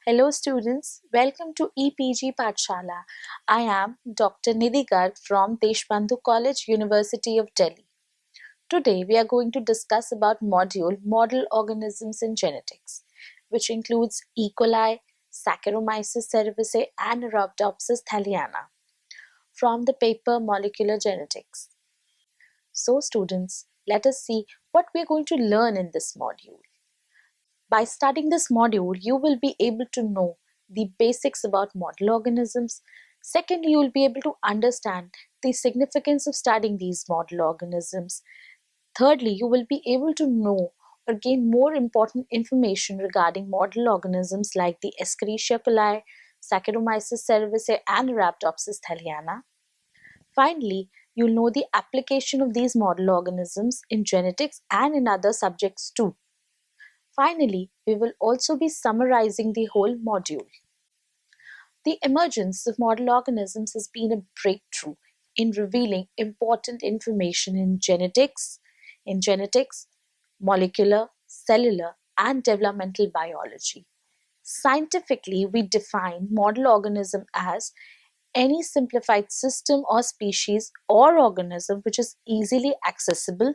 Hello students, welcome to EPG Pathshala. I am Dr. Nidhi Garg from Deshbandhu College, University of Delhi. Today we are going to discuss about Model Organisms in Genetics, which includes E. coli, Saccharomyces cerevisiae and Rhabdopsis thaliana from the paper Molecular Genetics. So students, let us see what we are going to learn in this module. By studying this module, you will be able to know the basics about model organisms. Secondly, you will be able to understand the significance of studying these model organisms. Thirdly, you will be able to know or gain more important information regarding model organisms like the Escherichia coli, Saccharomyces cerevisiae, and Rhabdopsis thaliana. Finally, you'll know the application of these model organisms in genetics and in other subjects too. Finally, we will also be summarizing the whole module. The emergence of model organisms has been a breakthrough in revealing important information in genetics, molecular, cellular, and developmental biology. Scientifically, we define model organism as any simplified system or species or organism which is easily accessible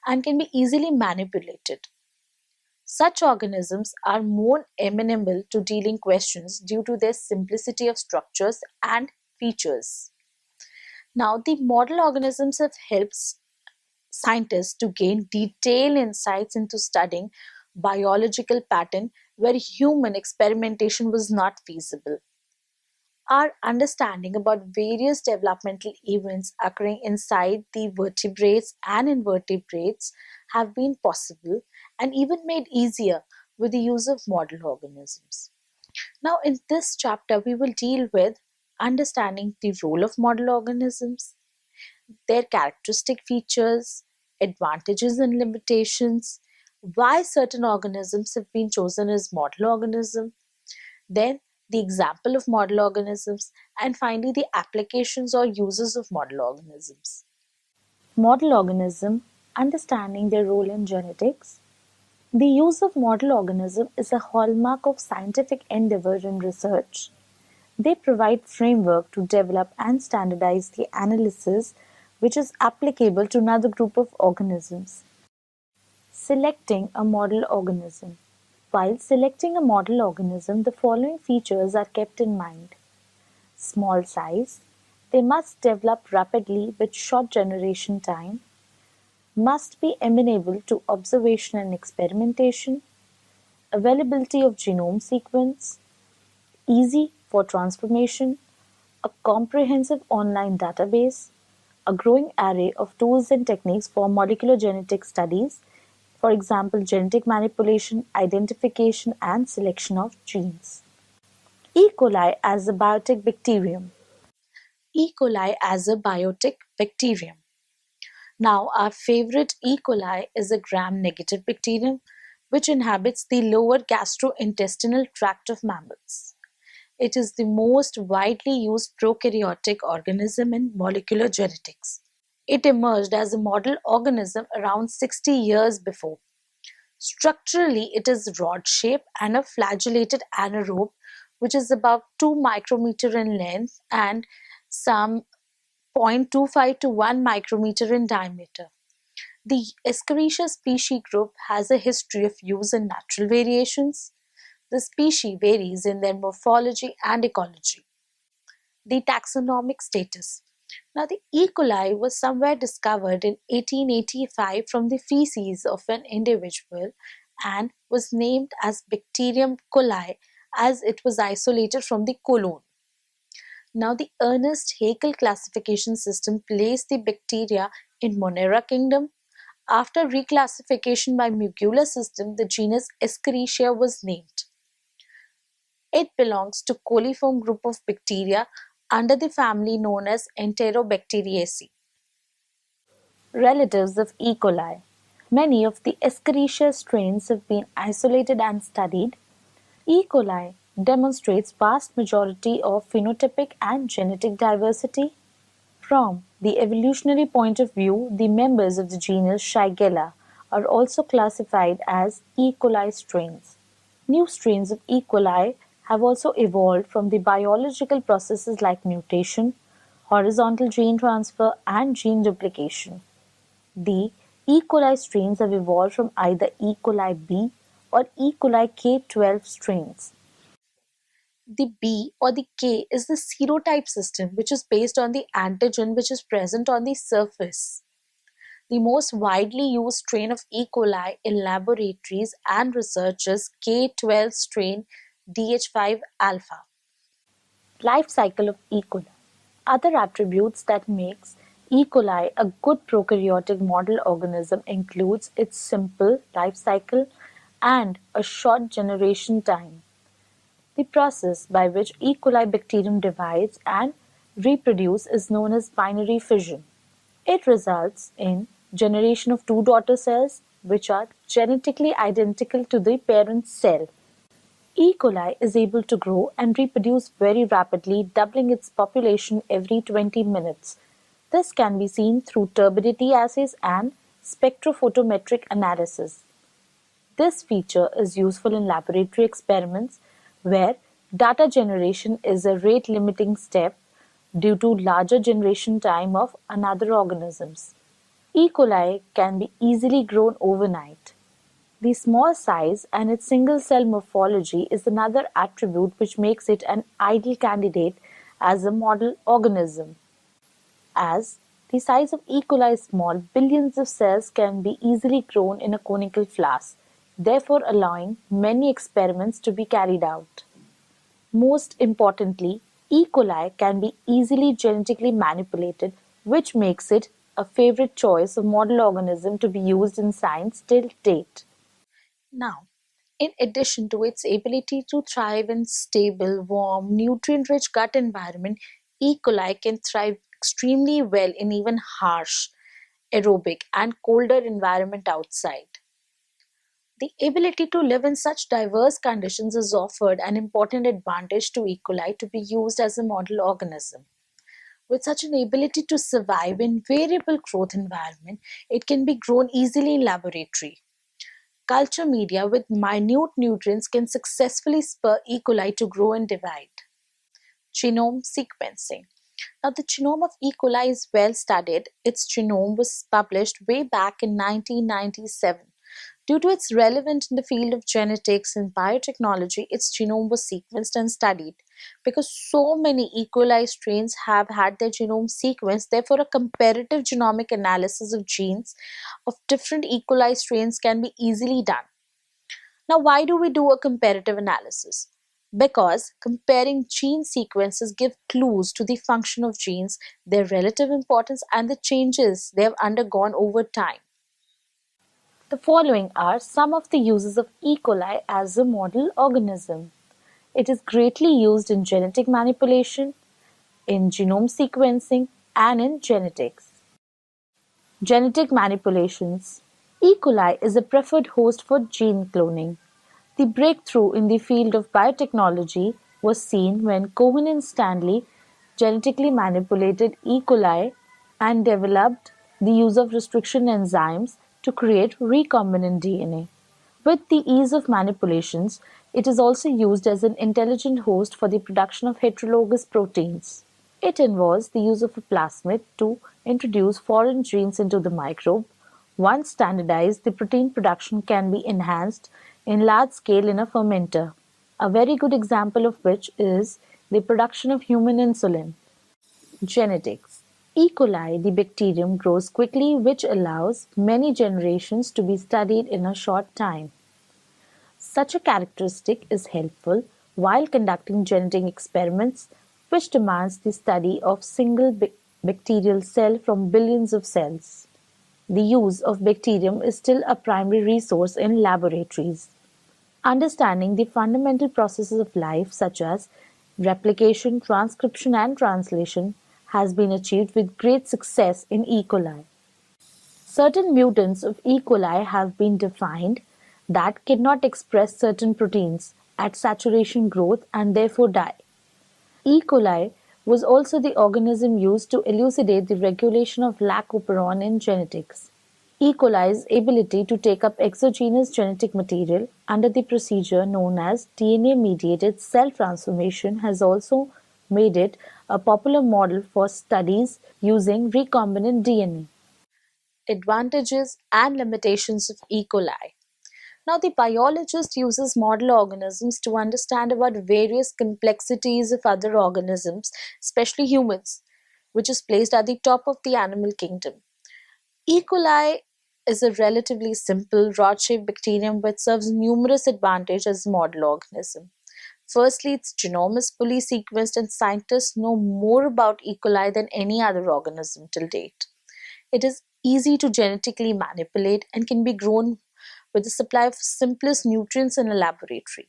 and can be easily manipulated. Such organisms are more amenable to dealing questions due to their simplicity of structures and features. Now, the model organisms have helped scientists to gain detailed insights into studying biological pattern where human experimentation was not feasible. Our understanding about various developmental events occurring inside the vertebrates and invertebrates have been possible and even made easier with the use of model organisms. Now, in this chapter, we will deal with understanding the role of model organisms, their characteristic features, advantages and limitations, why certain organisms have been chosen as model organisms, then the example of model organisms, and finally the applications or uses of model organisms. Model organism, understanding their role in genetics. The use of model organism is a hallmark of scientific endeavor in research. They provide framework to develop and standardize the analysis which is applicable to another group of organisms. Selecting a model organism. While selecting a model organism, the following features are kept in mind. Small size. They must develop rapidly with short generation time. Must be amenable to observation and experimentation. Availability of genome sequence. Easy for transformation. A comprehensive online database. A growing array of tools and techniques for molecular genetic studies, for example, genetic manipulation, identification, and selection of genes. E. coli as a biotic bacterium. E. coli as a biotic bacterium. Now, our favorite E. coli is a gram-negative bacterium which inhabits the lower gastrointestinal tract of mammals. It is the most widely used prokaryotic organism in molecular genetics. It emerged as a model organism around 60 years before. Structurally, it is rod-shaped and a flagellated anaerobe which is about 2 micrometer in length and some 0.25 to 1 micrometer in diameter. The Escherichia species group has a history of use in natural variations. The species varies in their morphology and ecology. The taxonomic status. Now, the E. coli was somewhere discovered in 1885 from the feces of an individual and was named as Bacterium coli as it was isolated from the colon. Now, the Ernest Haeckel classification system placed the bacteria in Monera kingdom. After reclassification by Mugula system, the genus Escherichia was named. It belongs to coliform group of bacteria under the family known as Enterobacteriaceae. Relatives of E. coli. Many of the Escherichia strains have been isolated and studied. E. coli demonstrates vast majority of phenotypic and genetic diversity. From the evolutionary point of view, the members of the genus Shigella are also classified as E. coli strains. New strains of E. coli have also evolved from the biological processes like mutation, horizontal gene transfer, and gene duplication. The E. coli strains have evolved from either E. coli B or E. coli K12 strains. The B or the K is the serotype system, which is based on the antigen which is present on the surface. The most widely used strain of E. coli in laboratories and research is K12 strain DH5 alpha. Life cycle of E. coli. Other attributes that makes E. coli a good prokaryotic model organism includes its simple life cycle and a short generation time. The process by which E. coli bacterium divides and reproduces is known as binary fission. It results in generation of two daughter cells which are genetically identical to the parent cell. E. coli is able to grow and reproduce very rapidly, doubling its population every 20 minutes. This can be seen through turbidity assays and spectrophotometric analysis. This feature is useful in laboratory experiments where data generation is a rate limiting step due to larger generation time of another organisms. E. coli can be easily grown overnight. The small size and its single-cell morphology is another attribute which makes it an ideal candidate as a model organism. As the size of E. coli is small, billions of cells can be easily grown in a conical flask, therefore allowing many experiments to be carried out. Most importantly, E. coli can be easily genetically manipulated, which makes it a favorite choice of model organism to be used in science till date. Now, in addition to its ability to thrive in stable, warm, nutrient-rich gut environment, E. coli can thrive extremely well in even harsh, aerobic, and colder environment outside. The ability to live in such diverse conditions has offered an important advantage to E. coli to be used as a model organism. With such an ability to survive in variable growth environment, it can be grown easily in laboratory. Culture media with minute nutrients can successfully spur E. coli to grow and divide. Genome sequencing. Now, the genome of E. coli is well studied. Its genome was published way back in 1997. Due to its relevance in the field of genetics and biotechnology, its genome was sequenced and studied. Because so many E. coli strains have had their genome sequenced, therefore, a comparative genomic analysis of genes of different E. coli strains can be easily done. Now, why do we do a comparative analysis? Because comparing gene sequences give clues to the function of genes, their relative importance, and the changes they have undergone over time. The following are some of the uses of E. coli as a model organism. It is greatly used in genetic manipulation, in genome sequencing, and in genetics. Genetic manipulations. E. coli is a preferred host for gene cloning. The breakthrough in the field of biotechnology was seen when Cohen and Stanley genetically manipulated E. coli and developed the use of restriction enzymes to create recombinant DNA. With the ease of manipulations, it is also used as an intelligent host for the production of heterologous proteins. It involves the use of a plasmid to introduce foreign genes into the microbe. Once standardized, the protein production can be enhanced in large scale in a fermenter, a very good example of which is the production of human insulin. Genetics. E. coli, the bacterium, grows quickly, which allows many generations to be studied in a short time. Such a characteristic is helpful while conducting genetic experiments, which demands the study of single bacterial cell from billions of cells. The use of bacterium is still a primary resource in laboratories. Understanding the fundamental processes of life, such as replication, transcription, and translation, has been achieved with great success in E. coli. Certain mutants of E. coli have been defined that cannot express certain proteins at saturation growth and therefore die. E. coli was also the organism used to elucidate the regulation of lac operon in genetics. E. coli's ability to take up exogenous genetic material under the procedure known as DNA-mediated cell transformation has also made it a popular model for studies using recombinant DNA. Advantages and limitations of E. coli. Now, the biologist uses model organisms to understand about various complexities of other organisms, especially humans, which is placed at the top of the animal kingdom. E. coli is a relatively simple rod-shaped bacterium which serves numerous advantages as a model organism. Firstly, its genome is fully sequenced and scientists know more about E. coli than any other organism till date. It is easy to genetically manipulate and can be grown with a supply of simplest nutrients in a laboratory.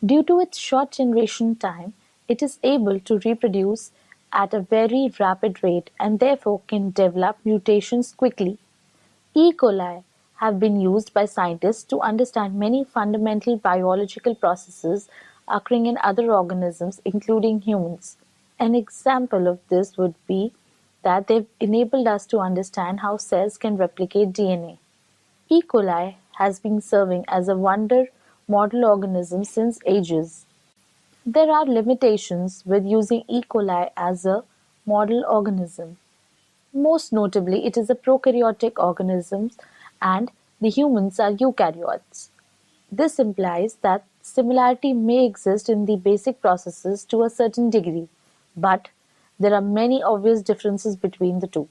Due to its short generation time, it is able to reproduce at a very rapid rate and therefore can develop mutations quickly. E. coli have been used by scientists to understand many fundamental biological processes occurring in other organisms, including humans. An example of this would be that they've enabled us to understand how cells can replicate DNA. E. coli has been serving as a wonder model organism since ages. There are limitations with using E. coli as a model organism. Most notably, it is a prokaryotic organism and the humans are eukaryotes. This implies that similarity may exist in the basic processes to a certain degree, but there are many obvious differences between the two.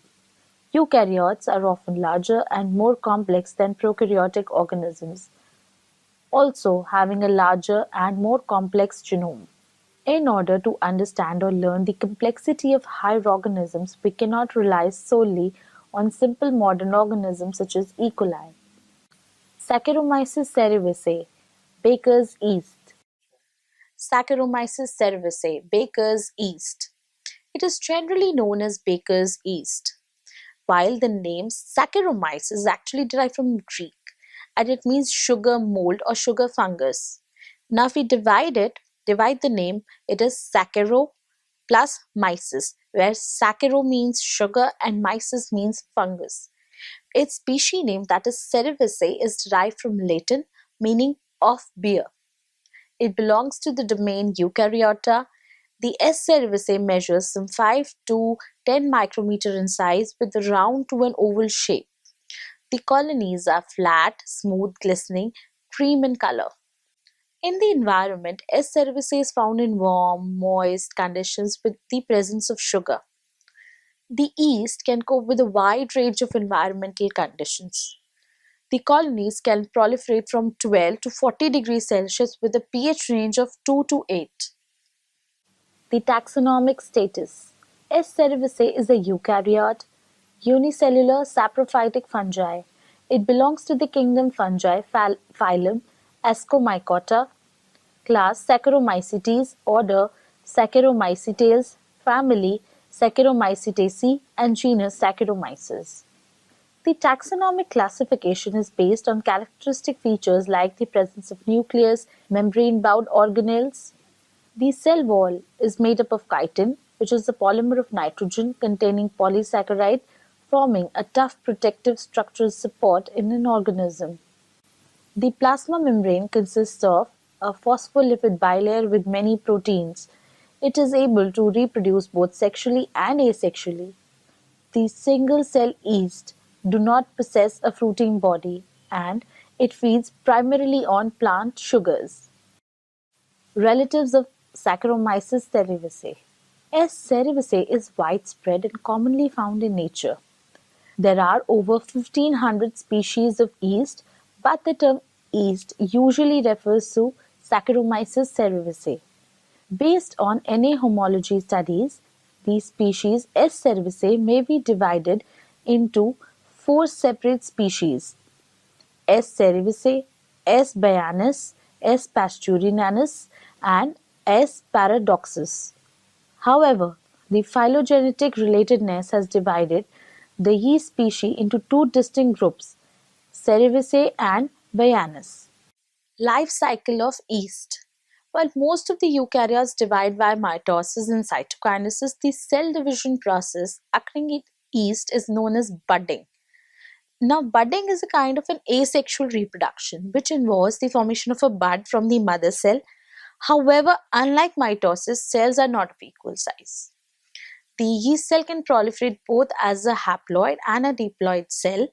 Eukaryotes are often larger and more complex than prokaryotic organisms, also having a larger and more complex genome. In order to understand or learn the complexity of higher organisms, we cannot rely solely on simple modern organisms such as E. coli. Saccharomyces cerevisiae, baker's yeast. Saccharomyces cerevisiae, baker's yeast. It is generally known as baker's yeast, while the name Saccharomyces is actually derived from Greek and it means sugar mold or sugar fungus. Now, if we divide the name, it is Saccharomyces plus myces, where Saccharomyces means sugar and myces means fungus. Its species name, that is Cerevisiae, is derived from Latin meaning of beer. It belongs to the domain Eukaryota. The S. cerevisiae measures some 5 to 10 micrometer in size with a round to an oval shape. The colonies are flat, smooth, glistening, cream in color. In the environment, S. cerevisiae is found in warm, moist conditions with the presence of sugar. The yeast can cope with a wide range of environmental conditions. The colonies can proliferate from 12 to 40 degrees Celsius with a pH range of 2 to 8. The taxonomic status. S. cerevisiae is a eukaryote, unicellular saprophytic fungi. It belongs to the kingdom Fungi, phylum Ascomycota, class Saccharomycetes, order Saccharomycetales, family Saccharomycetaceae, and genus Saccharomyces. The taxonomic classification is based on characteristic features like the presence of nucleus, membrane-bound organelles. The cell wall is made up of chitin, which is a polymer of nitrogen containing polysaccharide, forming a tough protective structural support in an organism. The plasma membrane consists of a phospholipid bilayer with many proteins. It is able to reproduce both sexually and asexually. The single-cell yeast do not possess a fruiting body and it feeds primarily on plant sugars. Relatives of Saccharomyces cerevisiae. S. cerevisiae is widespread and commonly found in nature. There are over 1500 species of yeast, but the term yeast usually refers to Saccharomyces cerevisiae. Based on NA homology studies, these species S. cerevisiae may be divided into four separate species: S. cerevisiae, S. baianus, S. pasteurinanus, and S. paradoxus. However, the phylogenetic relatedness has divided the yeast species into two distinct groups, Cerevisiae and Baianus. Life cycle of yeast. While most of the eukaryotes divide by mitosis and cytokinesis, the cell division process occurring in yeast is known as budding. Now, budding is a kind of an asexual reproduction which involves the formation of a bud from the mother cell. However, unlike mitosis, cells are not of equal size. The yeast cell can proliferate both as a haploid and a diploid cell.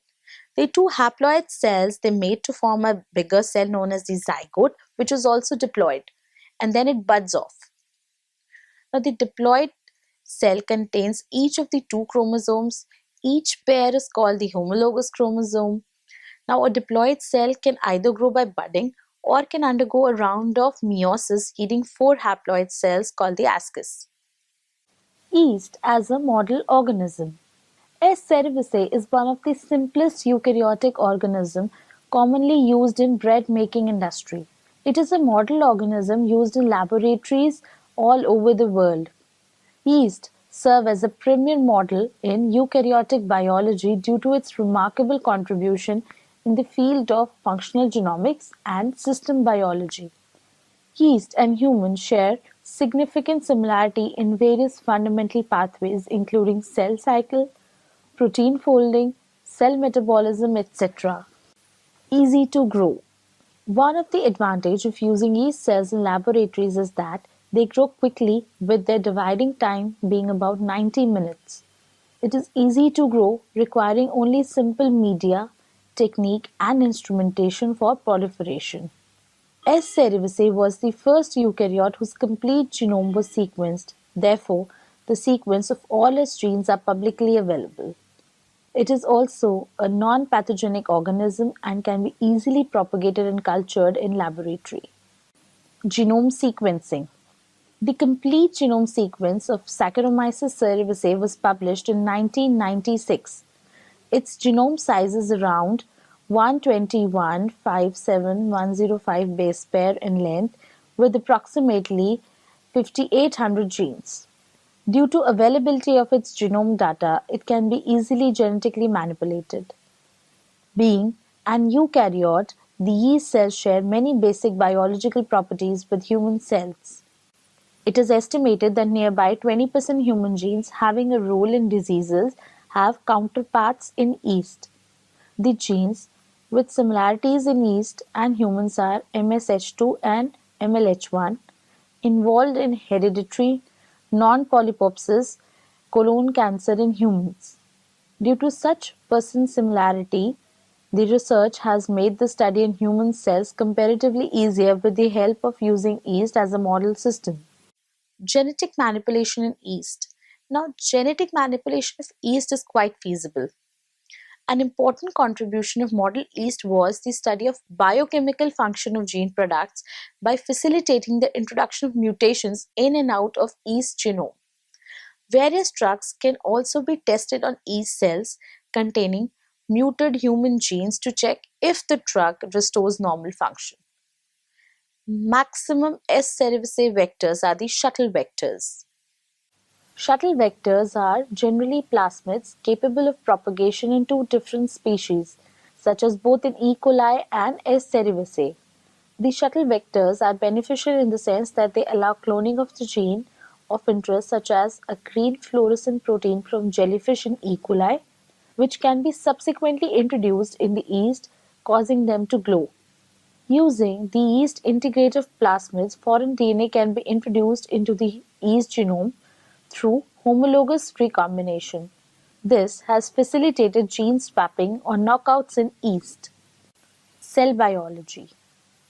The two haploid cells they mate to form a bigger cell known as the zygote, which is also diploid, and then it buds off. Now, the diploid cell contains each of the two chromosomes. Each pair is called the homologous chromosome. Now, a diploid cell can either grow by budding or can undergo a round of meiosis, yielding four haploid cells called the ascus. Yeast as a model organism. S. cerevisiae is one of the simplest eukaryotic organisms commonly used in bread making industry. It is a model organism used in laboratories all over the world. Yeast serve as a premier model in eukaryotic biology due to its remarkable contribution in the field of functional genomics and system biology. Yeast and humans share significant similarity in various fundamental pathways including cell cycle, protein folding, cell metabolism, etc. Easy to grow. One of the advantages of using yeast cells in laboratories is that they grow quickly with their dividing time being about 90 minutes. It is easy to grow, requiring only simple media, technique and instrumentation for proliferation. S. cerevisiae was the first eukaryote whose complete genome was sequenced. Therefore, the sequence of all its genes are publicly available. It is also a non-pathogenic organism and can be easily propagated and cultured in laboratory. Genome sequencing. The complete genome sequence of Saccharomyces cerevisiae was published in 1996. Its genome size is around 121,57105 base pair in length with approximately 5800 genes. Due to availability of its genome data, it can be easily genetically manipulated. Being an eukaryote, the yeast cells share many basic biological properties with human cells. It is estimated that nearby 20% human genes having a role in diseases have counterparts in yeast. The genes with similarities in yeast and humans are MSH2 and MLH1, involved in hereditary non-polyposis colon cancer in humans. Due to such percent similarity, the research has made the study in human cells comparatively easier with the help of using yeast as a model system. Genetic manipulation in yeast. Now, genetic manipulation of yeast is quite feasible. An important contribution of model yeast was the study of biochemical function of gene products by facilitating the introduction of mutations in and out of yeast genome. Various drugs can also be tested on yeast cells containing muted human genes to check if the drug restores normal function. Maximum S. cerevisiae vectors are the shuttle vectors. Shuttle vectors are generally plasmids capable of propagation in two different species, such as both in E. coli and S. cerevisiae. The shuttle vectors are beneficial in the sense that they allow cloning of the gene of interest, such as a green fluorescent protein from jellyfish in E. coli, which can be subsequently introduced in the yeast, causing them to glow. Using the yeast integrative plasmids, foreign DNA can be introduced into the yeast genome through homologous recombination. This has facilitated gene swapping or knockouts in yeast. Cell biology.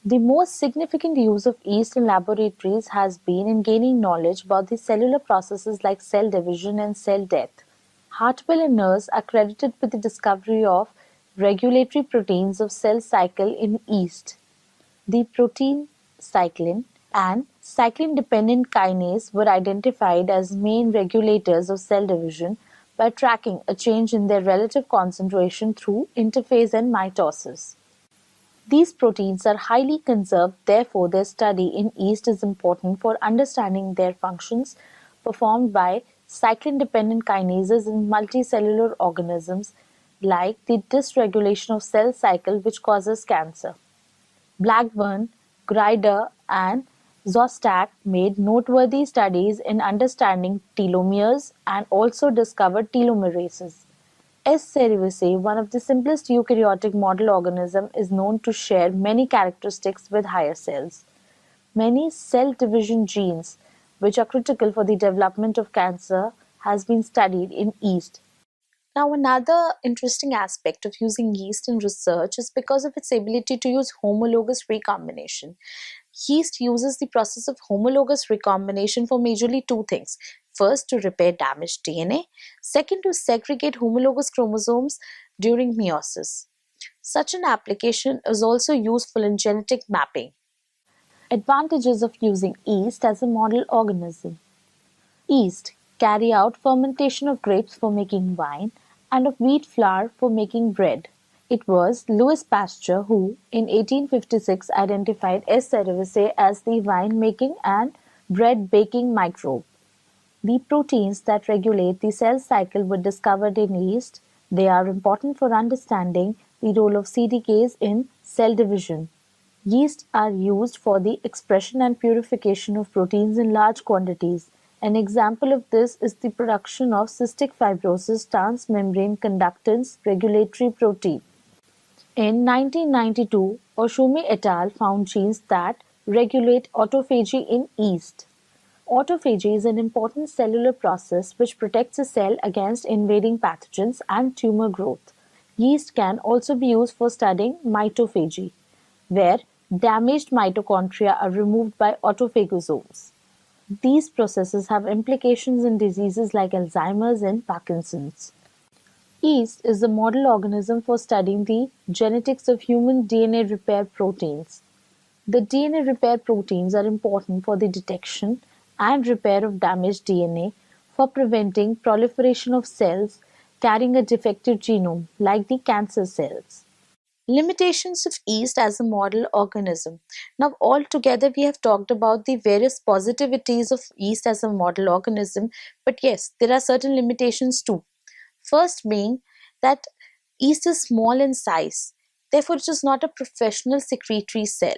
The most significant use of yeast in laboratories has been in gaining knowledge about the cellular processes like cell division and cell death. Hartwell and Nurse are credited with the discovery of regulatory proteins of cell cycle in yeast. The protein cyclin and cyclin-dependent kinase were identified as main regulators of cell division by tracking a change in their relative concentration through interphase and mitosis. These proteins are highly conserved, therefore their study in yeast is important for understanding their functions performed by cyclin-dependent kinases in multicellular organisms like the dysregulation of cell cycle which causes cancer. Blackburn, Grider, and Szostak made noteworthy studies in understanding telomeres and also discovered telomerases. S. cerevisiae, one of the simplest eukaryotic model organisms, is known to share many characteristics with higher cells. Many cell division genes, which are critical for the development of cancer, has been studied in yeast. Now, another interesting aspect of using yeast in research is because of its ability to use homologous recombination. Yeast uses the process of homologous recombination for majorly two things. First, to repair damaged DNA. Second, to segregate homologous chromosomes during meiosis. Such an application is also useful in genetic mapping. Advantages of using yeast as a model organism. Yeast carry out fermentation of grapes for making wine and of wheat flour for making bread. It was Louis Pasteur who, in 1856, identified S. cerevisiae as the wine-making and bread-baking microbe. The proteins that regulate the cell cycle were discovered in yeast. They are important for understanding the role of CDKs in cell division. Yeast are used for the expression and purification of proteins in large quantities. An example of this is the production of cystic fibrosis transmembrane conductance regulatory protein. In 1992, Oshumi et al. Found genes that regulate autophagy in yeast. Autophagy is an important cellular process which protects a cell against invading pathogens and tumor growth. Yeast can also be used for studying mitophagy, where damaged mitochondria are removed by autophagosomes. These processes have implications in diseases like Alzheimer's and Parkinson's. Yeast is the model organism for studying the genetics of human DNA repair proteins. The DNA repair proteins are important for the detection and repair of damaged DNA for preventing proliferation of cells carrying a defective genome, like the cancer cells. Limitations of yeast as a model organism. Now, altogether, we have talked about the various positivities of yeast as a model organism, but yes, there are certain limitations too. First, being that yeast is small in size, therefore, it is not a professional secretory cell.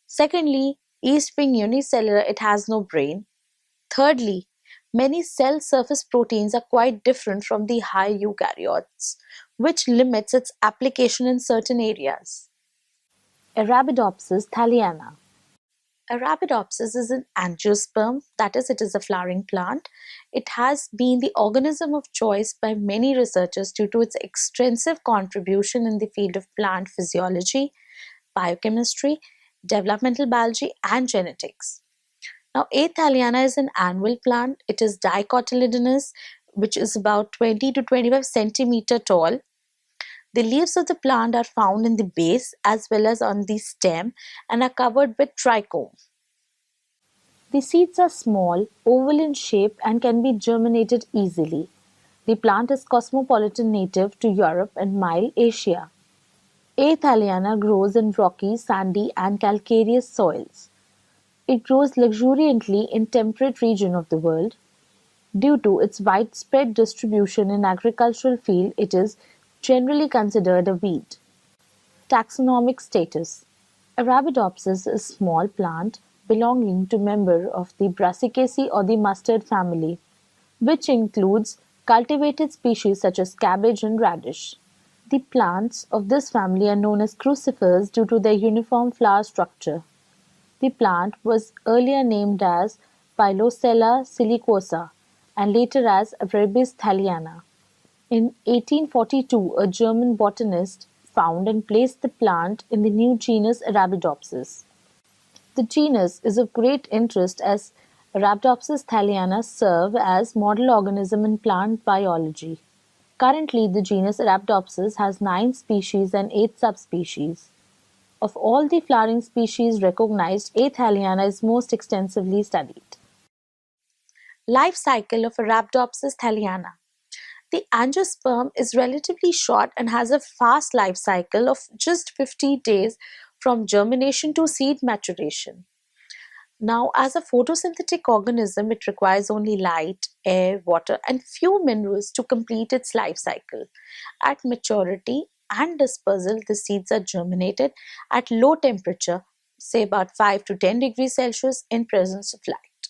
Secondly, yeast being unicellular, it has no brain. Thirdly, many cell surface proteins are quite different from the high eukaryotes, which limits its application in certain areas. Arabidopsis thaliana. Arabidopsis is an angiosperm, that is, it is a flowering plant. It has been the organism of choice by many researchers due to its extensive contribution in the field of plant physiology, biochemistry, developmental biology, and genetics. Now, A. thaliana is an annual plant. It is dicotyledonous, which is about 20 to 25 centimeter tall. The leaves of the plant are found in the base as well as on the stem and are covered with trichome. The seeds are small, oval in shape, and can be germinated easily. The plant is cosmopolitan, native to Europe and mild Asia. A. thaliana grows in rocky, sandy, and calcareous soils. It grows luxuriantly in temperate regions of the world. Due to its widespread distribution in agricultural field, it is generally considered a weed. Taxonomic status. Arabidopsis is a small plant belonging to member of the Brassicaceae or the mustard family, which includes cultivated species such as cabbage and radish. The plants of this family are known as crucifers due to their uniform flower structure. The plant was earlier named as Pilosella silicosa and later as Arabis thaliana. In 1842, a German botanist found and placed the plant in the new genus Arabidopsis. The genus is of great interest as Arabidopsis thaliana serve as model organism in plant biology. Currently, the genus Arabidopsis has 9 species and 8 subspecies. Of all the flowering species recognized, A. thaliana is most extensively studied. Life cycle of Arabidopsis thaliana. The angiosperm is relatively short and has a fast life cycle of just 50 days from germination to seed maturation. Now, as a photosynthetic organism, it requires only light, air, water, and few minerals to complete its life cycle. At maturity and dispersal, the seeds are germinated at low temperature, say about 5 to 10 degrees Celsius, in presence of light.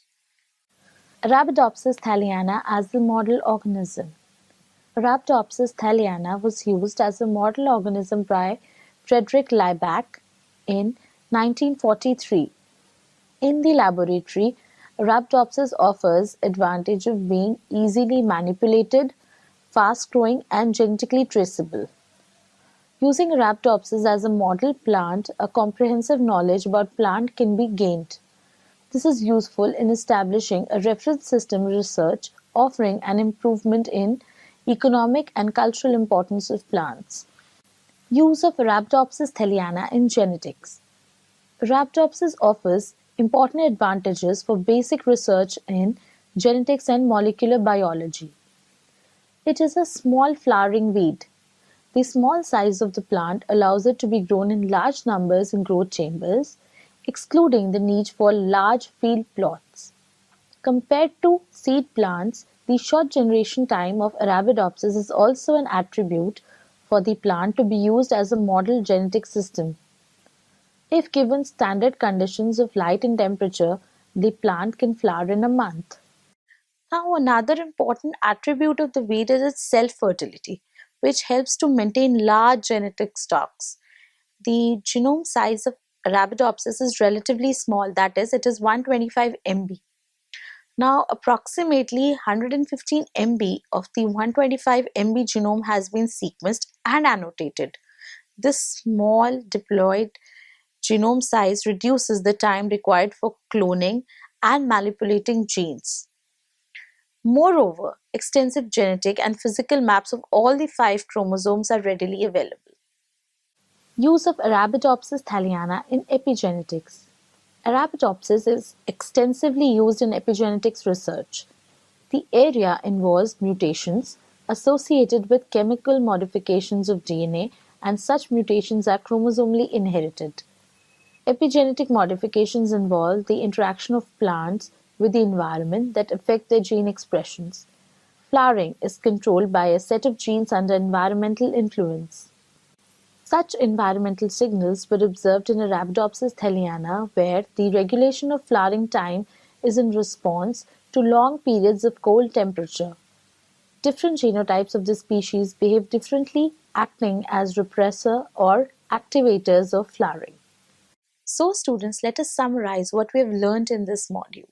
Arabidopsis thaliana as the model organism. Arabidopsis thaliana was used as a model organism by Frederick Liebeck in 1943. In the laboratory, Arabidopsis offers advantage of being easily manipulated, fast-growing and genetically traceable. Using Arabidopsis as a model plant, a comprehensive knowledge about plant can be gained. This is useful in establishing a reference system research, offering an improvement in economic and cultural importance of plants. Use of Arabidopsis thaliana in genetics. Arabidopsis offers important advantages for basic research in genetics and molecular biology. It is a small flowering weed. The small size of the plant allows it to be grown in large numbers in growth chambers, excluding the need for large field plots. Compared to seed plants, the short generation time of Arabidopsis is also an attribute for the plant to be used as a model genetic system. If given standard conditions of light and temperature, the plant can flower in a month. Now, another important attribute of the weed is its self-fertility, which helps to maintain large genetic stocks. The genome size of Arabidopsis is relatively small, that is, it is 125 MB. Now, approximately 115 MB of the 125 MB genome has been sequenced and annotated. This small diploid genome size reduces the time required for cloning and manipulating genes. Moreover, extensive genetic and physical maps of all the 5 chromosomes are readily available. Use of Arabidopsis thaliana in epigenetics. Arabidopsis is extensively used in epigenetics research. The area involves mutations associated with chemical modifications of DNA, and such mutations are chromosomally inherited. Epigenetic modifications involve the interaction of plants with the environment that affect their gene expressions. Flowering is controlled by a set of genes under environmental influence. Such environmental signals were observed in Arabidopsis thaliana, where the regulation of flowering time is in response to long periods of cold temperature. Different genotypes of this species behave differently, acting as repressor or activators of flowering. So, students, let us summarize what we have learned in this module.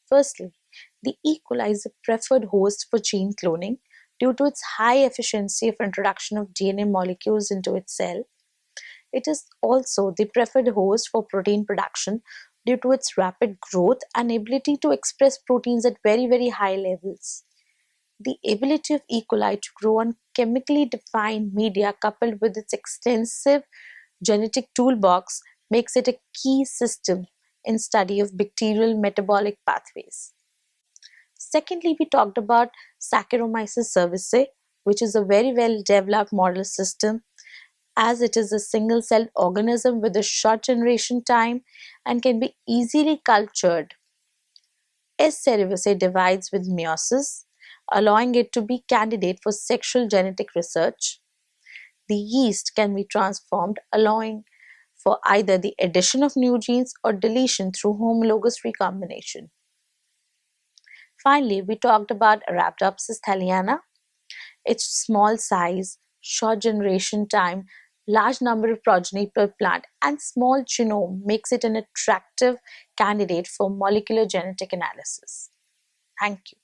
Firstly, the E. coli is a preferred host for gene cloning due to its high efficiency of introduction of DNA molecules into its cell. It is also the preferred host for protein production due to its rapid growth and ability to express proteins at very high levels. The ability of E. coli to grow on chemically defined media, coupled with its extensive genetic toolbox, makes it a key system in study of bacterial metabolic pathways. Secondly, we talked about Saccharomyces cerevisiae, which is a very well developed model system, as it is a single-celled organism with a short generation time and can be easily cultured. S. cerevisiae divides with meiosis, allowing it to be candidate for sexual genetic research. The yeast can be transformed, allowing for either the addition of new genes or deletion through homologous recombination. Finally, we talked about Arabidopsis thaliana. Its small size, short generation time, large number of progeny per plant, and small genome makes it an attractive candidate for molecular genetic analysis. Thank you.